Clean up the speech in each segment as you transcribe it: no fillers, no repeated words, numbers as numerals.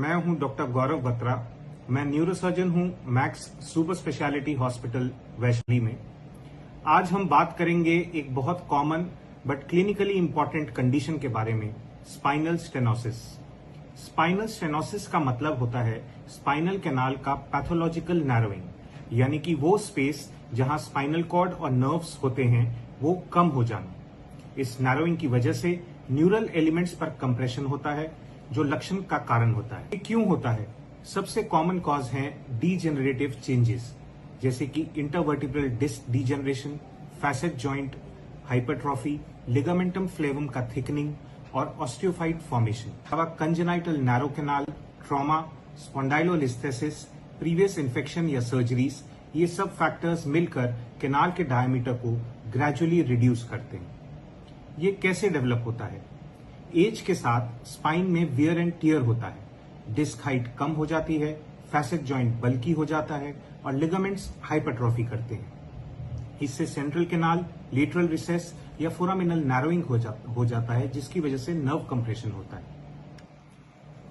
मैं हूं डॉक्टर गौरव बत्रा। मैं न्यूरोसर्जन हूं max super speciality hospital Vaishali में। आज हम बात करेंगे एक बहुत common but clinically important condition के बारे में, स्पाइनल स्टेनोसिस। स्पाइनल स्टेनोसिस का मतलब होता है स्पाइनल कैनाल का पैथोलॉजिकल नैरोइंग, यानी कि वो स्पेस जहां स्पाइनल कॉर्ड और नर्व्स होते हैं वो कम हो जाना। इस नैरोइंग की वजह से न्यूरल एलिमेंट्स पर कंप्रेशन होता है जो लक्षण का कारण होता है। ये क्यों होता है? सबसे कॉमन कॉज है डीजेनरेटिव चेंजेस, जैसे कि intervertebral disc degeneration, facet joint hypertrophy, ligamentum flavum का थिकनिंग और osteophyte formation. Congenital narrow canal, trauma, spondylolisthesis, previous infection या सर्जरीज, ये सब फैक्टर्स मिलकर कैनाल के डायमीटर को ग्रेजुअली रिड्यूस करते हैं। ये कैसे डेवलप होता है? एज के साथ स्पाइन में वियर एंड टियर होता है, डिस्क हाइट कम हो जाती है, फैसेट जॉइंट बल्की हो जाता है और लिगामेंट्स हाइपरट्रॉफी करते हैं। इससे सेंट्रल कैनाल, लेटरल रिसेस या फोरामिनल नैरोइंग हो जाता है, जिसकी वजह से नर्व कंप्रेशन होता है।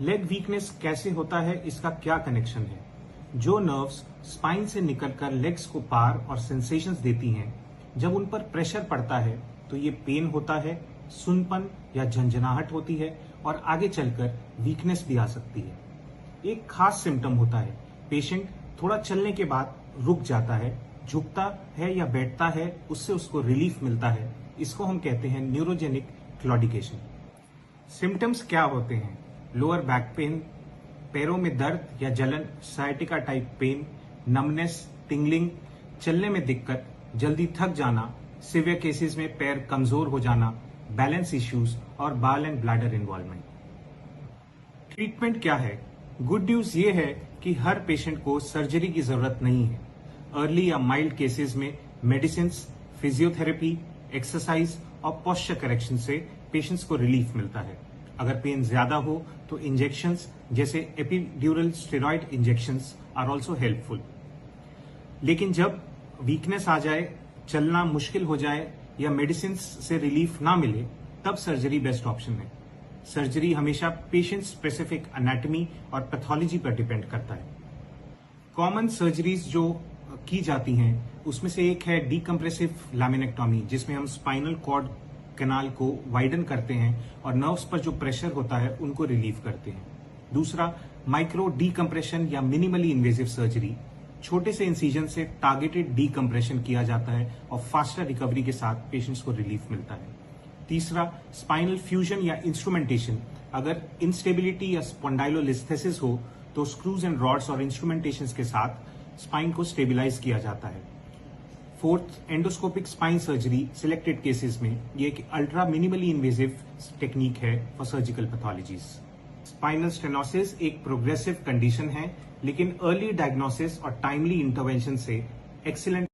लेग वीकनेस कैसे होता है, इसका क्या कनेक्शन है? जो नर्व्स स्पाइन से निकलकर लेग्स को पार और सेंसेशंस देती हैं, जब उन पर प्रेशर पड़ता है तो ये पेन होता है, सुनपन या झंझनाहट होती है और आगे चलकर वीकनेस भी आ सकती है। एक खास सिम्टम होता है, पेशेंट थोड़ा चलने के बाद रुक जाता है, झुकता है या बैठता है, उससे उसको रिलीफ मिलता है। इसको हम कहते हैं न्यूरोजेनिक क्लॉडिकेशन। सिम्टम्स क्या होते हैं? लोअर बैक पेन, पैरों में दर्द या जलन, sciatica type pain, numbness, tingling, चलने में दिक्कत, जल्दी थक जाना, सिवियर केसेस में पैर कमजोर हो जाना, बैलेंस इश्यूज और बाल एंड ब्लैडर इन्वॉल्वमेंट। ट्रीटमेंट क्या है? गुड न्यूज ये है कि हर पेशेंट को सर्जरी की जरूरत नहीं है। अर्ली या माइल्ड केसेस में मेडिसिन, फिजियोथेरेपी, एक्सरसाइज और पोस्चर करेक्शन से पेशेंट्स को रिलीफ मिलता है। अगर पेन ज्यादा हो तो इंजेक्शंस जैसे epidural steroid injections are also helpful. लेकिन जब वीकनेस आ जाए, चलना मुश्किल हो जाए या मेडिसिन से रिलीफ ना मिले, तब सर्जरी बेस्ट ऑप्शन है। सर्जरी हमेशा पेशेंट स्पेसिफिक एनाटॉमी और पैथोलॉजी पर डिपेंड करता है। कॉमन सर्जरीज जो की जाती हैं उसमें से एक है डीकम्प्रेसिव लैमिनेक्टॉमी, जिसमें हम स्पाइनल कॉर्ड कैनाल को वाइडन करते हैं और नर्व्स पर जो प्रेशर होता है उनको रिलीव करते हैं। दूसरा, माइक्रो डीकम्प्रेशन या मिनिमली इन्वेजिव सर्जरी, छोटे से इंसिजन से टारगेटेड डीकम्प्रेशन किया जाता है और फास्टर रिकवरी के साथ पेशेंट्स को रिलीफ मिलता है। तीसरा, स्पाइनल फ्यूजन या इंस्ट्रूमेंटेशन। अगर इंस्टेबिलिटी या स्पॉन्डाइलोलिस्थेसिस हो तो स्क्रूज एंड रॉड्स और इंस्ट्रूमेंटेशन के साथ स्पाइन को स्टेबिलाईज किया जाता है। Fourth, endoscopic spine surgery selected cases में। ये एक अल्ट्रा मिनिमली इन्वेजिव टेक्निक है for surgical pathologies. Spinal stenosis एक प्रोग्रेसिव कंडीशन है, लेकिन अर्ली डायग्नोसिस और टाइमली इंटरवेंशन से एक्सीलेंट